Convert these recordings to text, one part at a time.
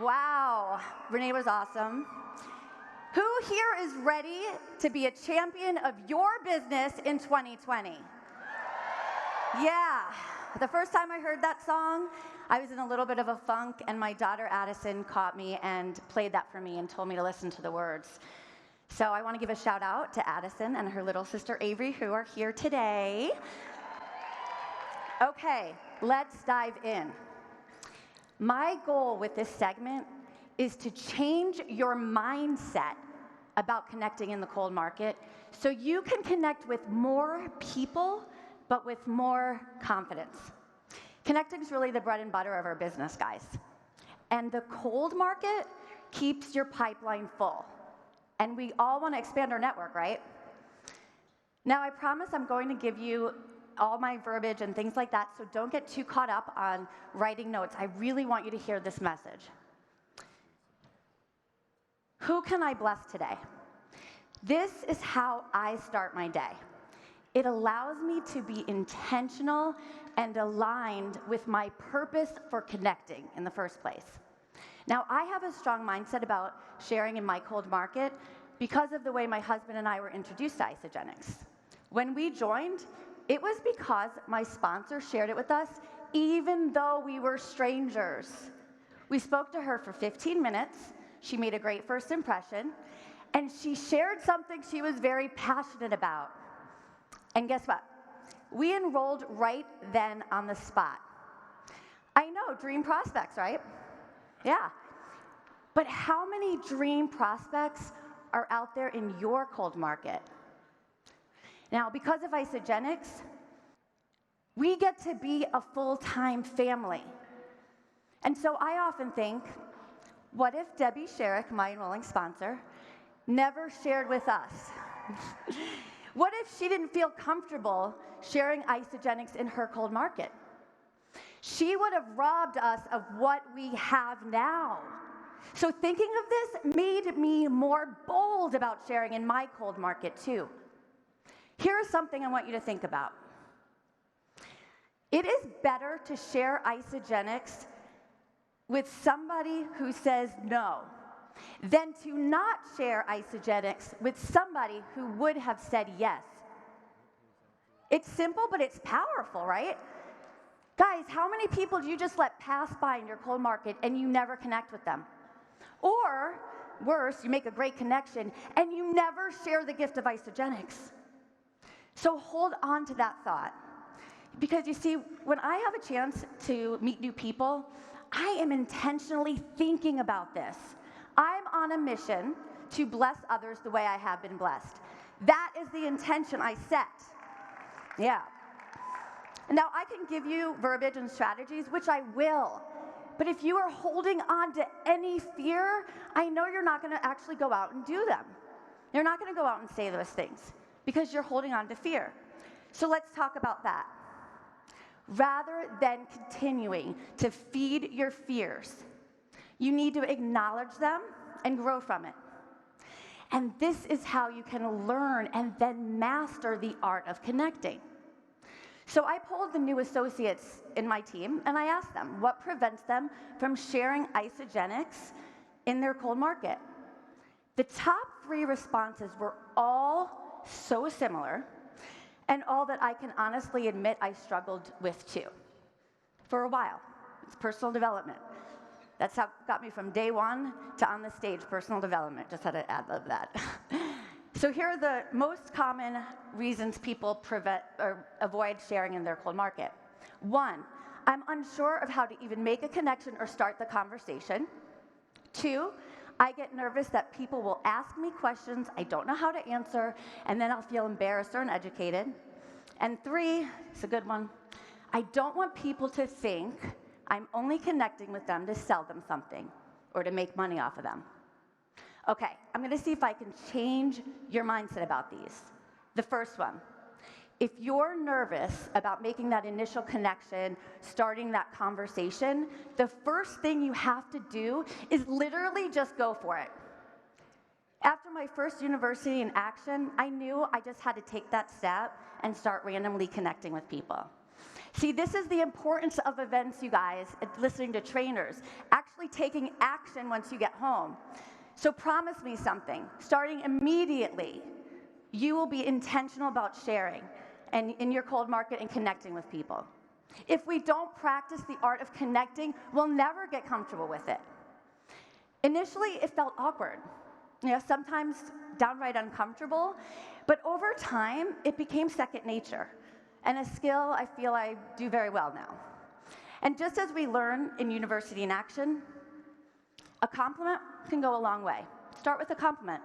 Wow, Renee was awesome. Who here is ready to be a champion of your business in 2020? Yeah, the first time I heard that song, I was in a little bit of a funk, and my daughter Addison caught me and played that for me and told me to listen to the words. So I want to give a shout out to Addison and her little sister Avery, who are here today. Okay, let's dive in. My goal with this segment is to change your mindset about connecting in the cold market so you can connect with more people, but with more confidence. Connecting is really the bread and butter of our business, guys. And the cold market keeps your pipeline full. And we all want to expand our network, right? Now, I promise I'm going to give you all my verbiage and things like that, so don't get too caught up on writing notes. I really want you to hear this message. Who can I bless today? This is how I start my day. It allows me to be intentional and aligned with my purpose for connecting in the first place. Now, I have a strong mindset about sharing in my cold market because of the way my husband and I were introduced to Isagenix. When we joined, it was because my sponsor shared it with us, even though we were strangers. We spoke to her for 15 minutes. She made a great first impression, and she shared something she was very passionate about. And guess what? We enrolled right then on the spot. I know, dream prospects, right? Yeah. But how many dream prospects are out there in your cold market? Now, because of Isagenix, we get to be a full-time family. And so I often think, what if Debbie Sherrick, my enrolling sponsor, never shared with us? What if she didn't feel comfortable sharing Isagenix in her cold market? She would have robbed us of what we have now. So thinking of this made me more bold about sharing in my cold market too. Here's something I want you to think about. It is better to share Isagenix with somebody who says no than to not share Isagenix with somebody who would have said yes. It's simple, but it's powerful, right? Guys, how many people do you just let pass by in your cold market and you never connect with them? Or, worse, you make a great connection and you never share the gift of Isagenix. So hold on to that thought. Because you see, when I have a chance to meet new people, I am intentionally thinking about this. I'm on a mission to bless others the way I have been blessed. That is the intention I set. Yeah. Now, I can give you verbiage and strategies, which I will. But if you are holding on to any fear, I know you're not going to actually go out and do them. You're not going to go out and say those things because you're holding on to fear. So let's talk about that. Rather than continuing to feed your fears, you need to acknowledge them and grow from it. And this is how you can learn and then master the art of connecting. So I polled the new associates in my team, and I asked them what prevents them from sharing Isagenix in their cold market. The top 3 responses were all so similar, and all that I can honestly admit I struggled with too. For a while. It's personal development. That's how it got me from day one to on the stage, personal development. Just had to add that. So here are the most common reasons people prevent or avoid sharing in their cold market. 1, I'm unsure of how to even make a connection or start the conversation. 2, I get nervous that people will ask me questions I don't know how to answer, and then I'll feel embarrassed or uneducated. And 3, it's a good one, I don't want people to think I'm only connecting with them to sell them something or to make money off of them. Okay, I'm going to see if I can change your mindset about these. The first one, if you're nervous about making that initial connection, starting that conversation, the first thing you have to do is literally just go for it. After my first university in action, I knew I just had to take that step and start randomly connecting with people. See, this is the importance of events, you guys, listening to trainers, actually taking action once you get home. So promise me something. Starting immediately, you will be intentional about sharing and in your cold market and connecting with people. If we don't practice the art of connecting, we'll never get comfortable with it. Initially, it felt awkward, sometimes downright uncomfortable, but over time, it became second nature, and a skill I feel I do very well now. And just as we learn in University in Action, a compliment can go a long way. Start with a compliment.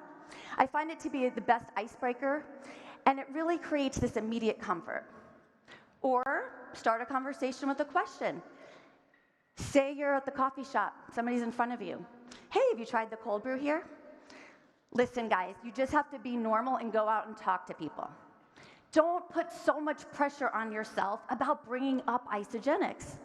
I find it to be the best icebreaker, and it really creates this immediate comfort. Or start a conversation with a question. Say you're at the coffee shop, somebody's in front of you. Hey, have you tried the cold brew here? Listen, guys, you just have to be normal and go out and talk to people. Don't put so much pressure on yourself about bringing up Isogenics.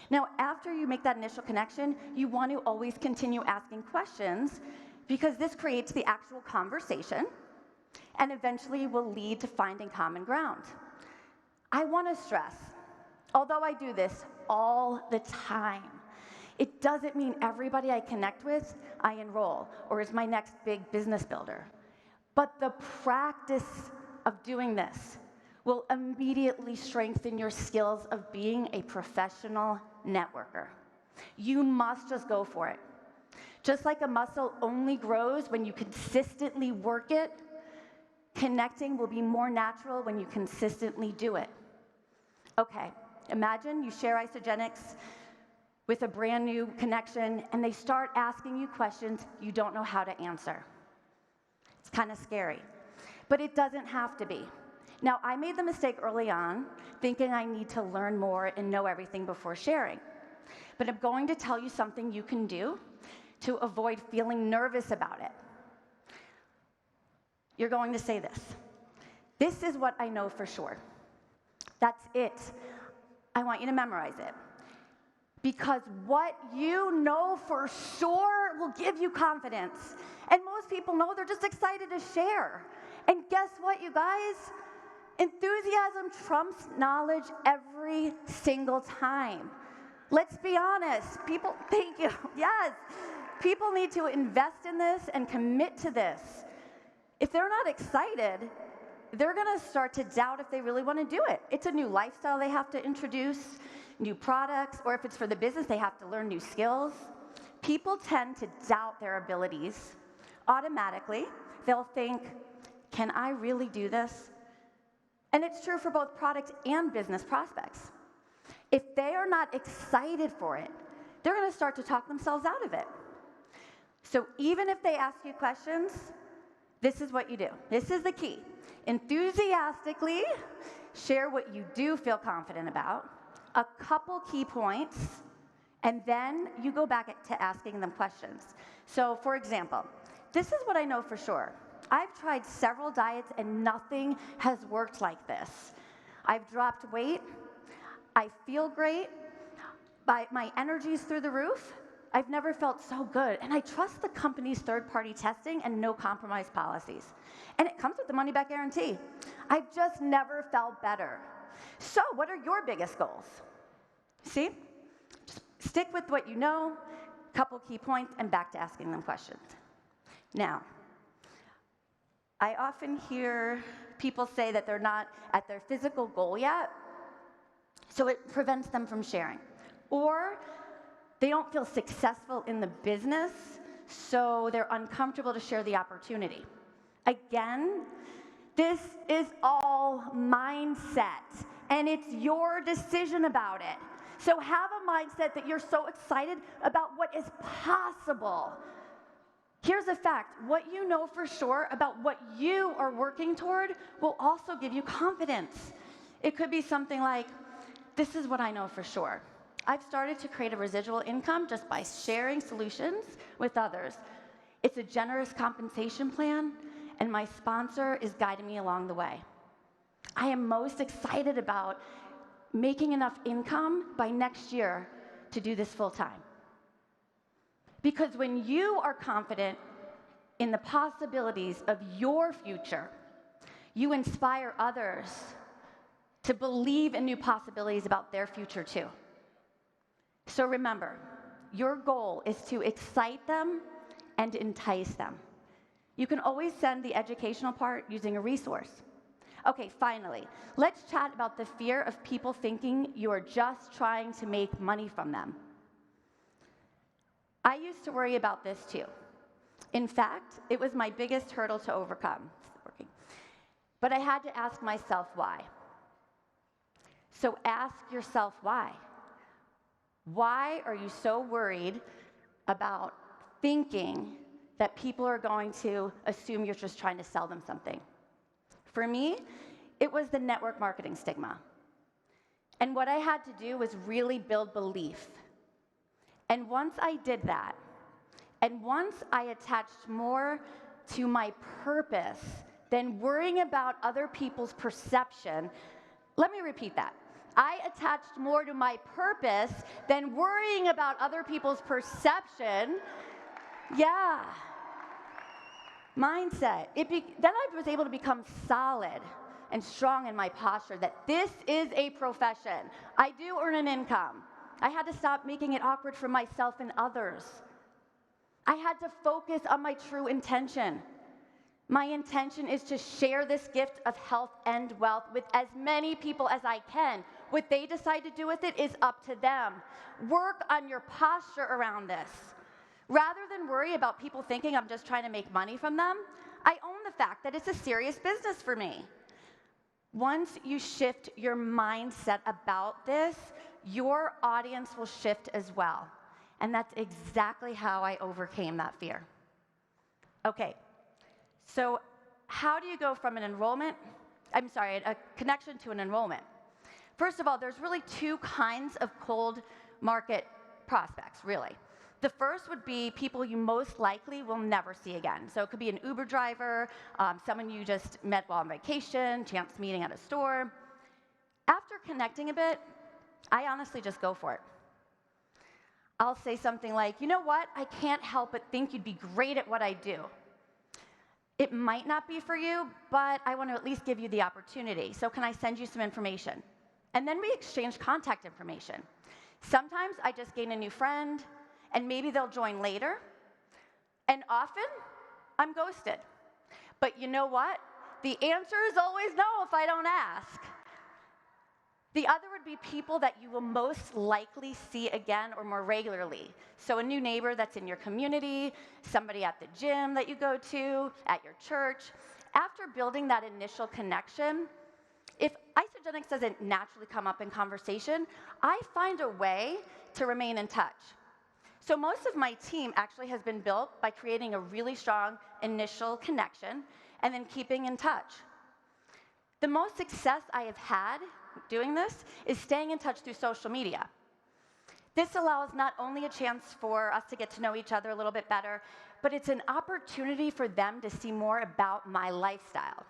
Now, after you make that initial connection, you want to always continue asking questions because this creates the actual conversation and eventually will lead to finding common ground. I want to stress, although I do this all the time, it doesn't mean everybody I connect with, I enroll, or is my next big business builder. But the practice of doing this will immediately strengthen your skills of being a professional networker. You must just go for it. Just like a muscle only grows when you consistently work it, connecting will be more natural when you consistently do it. Okay, imagine you share Isogenics with a brand new connection and they start asking you questions you don't know how to answer. It's kind of scary, but it doesn't have to be. Now, I made the mistake early on thinking I need to learn more and know everything before sharing. But I'm going to tell you something you can do to avoid feeling nervous about it. You're going to say this. This is what I know for sure. That's it. I want you to memorize it. Because what you know for sure will give you confidence. And most people know they're just excited to share. And guess what, you guys? Enthusiasm trumps knowledge every single time. Let's be honest. People, thank you. Yes. People need to invest in this and commit to this. If they're not excited, they're going to start to doubt if they really want to do it. It's a new lifestyle they have to introduce, new products, or if it's for the business, they have to learn new skills. People tend to doubt their abilities. Automatically, they'll think, can I really do this? And it's true for both product and business prospects. If they are not excited for it, they're going to start to talk themselves out of it. So even if they ask you questions, this is what you do. This is the key. Enthusiastically share what you do feel confident about, a couple key points, and then you go back to asking them questions. So for example, this is what I know for sure. I've tried several diets and nothing has worked like this. I've dropped weight, I feel great, my energy's through the roof. I've never felt so good, and I trust the company's third-party testing and no compromise policies. And it comes with the money-back guarantee. I've just never felt better. So what are your biggest goals? See? Just stick with what you know, couple key points, and back to asking them questions. Now, I often hear people say that they're not at their physical goal yet, so it prevents them from sharing. Or they don't feel successful in the business, so they're uncomfortable to share the opportunity. Again, this is all mindset, and it's your decision about it. So have a mindset that you're so excited about what is possible. Here's a fact. What you know for sure about what you are working toward will also give you confidence. It could be something like, this is what I know for sure. I've started to create a residual income just by sharing solutions with others. It's a generous compensation plan, and my sponsor is guiding me along the way. I am most excited about making enough income by next year to do this full time. Because when you are confident in the possibilities of your future, you inspire others to believe in new possibilities about their future too. So remember, your goal is to excite them and entice them. You can always send the educational part using a resource. Okay, finally, let's chat about the fear of people thinking you are just trying to make money from them. I used to worry about this too. In fact, it was my biggest hurdle to overcome. But I had to ask myself why. So ask yourself why. Why are you so worried about thinking that people are going to assume you're just trying to sell them something? For me, it was the network marketing stigma. And what I had to do was really build belief. And once I did that, and once I attached more to my purpose than worrying about other people's perception, let me repeat that. I attached more to my purpose than worrying about other people's perception. Yeah. Mindset. Then I was able to become solid and strong in my posture that this is a profession. I do earn an income. I had to stop making it awkward for myself and others. I had to focus on my true intention. My intention is to share this gift of health and wealth with as many people as I can. What they decide to do with it is up to them. Work on your posture around this. Rather than worry about people thinking I'm just trying to make money from them, I own the fact that it's a serious business for me. Once you shift your mindset about this, your audience will shift as well. And that's exactly how I overcame that fear. Okay, so how do you go from a connection to an enrollment? First of all, there's really two kinds of cold market prospects, really. The first would be people you most likely will never see again. So it could be an Uber driver, someone you just met while on vacation, chance meeting at a store. After connecting a bit, I honestly just go for it. I'll say something like, you know what, I can't help but think you'd be great at what I do. It might not be for you, but I want to at least give you the opportunity. So can I send you some information? And then we exchange contact information. Sometimes I just gain a new friend, and maybe they'll join later. And often, I'm ghosted. But you know what? The answer is always no if I don't ask. The other would be people that you will most likely see again or more regularly. So a new neighbor that's in your community, somebody at the gym that you go to, at your church. After building that initial connection, if Isagenix doesn't naturally come up in conversation, I find a way to remain in touch. So most of my team actually has been built by creating a really strong initial connection and then keeping in touch. The most success I have had doing this is staying in touch through social media. This allows not only a chance for us to get to know each other a little bit better, but it's an opportunity for them to see more about my lifestyle.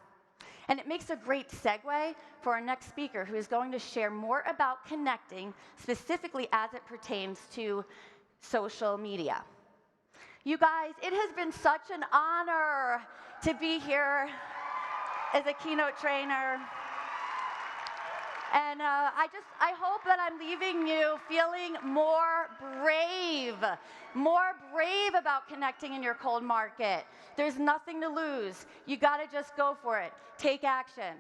And it makes a great segue for our next speaker, who is going to share more about connecting, specifically as it pertains to social media. You guys, it has been such an honor to be here as a keynote trainer. And I hope that I'm leaving you feeling more brave about connecting in your cold market. There's nothing to lose. You gotta just go for it. Take action.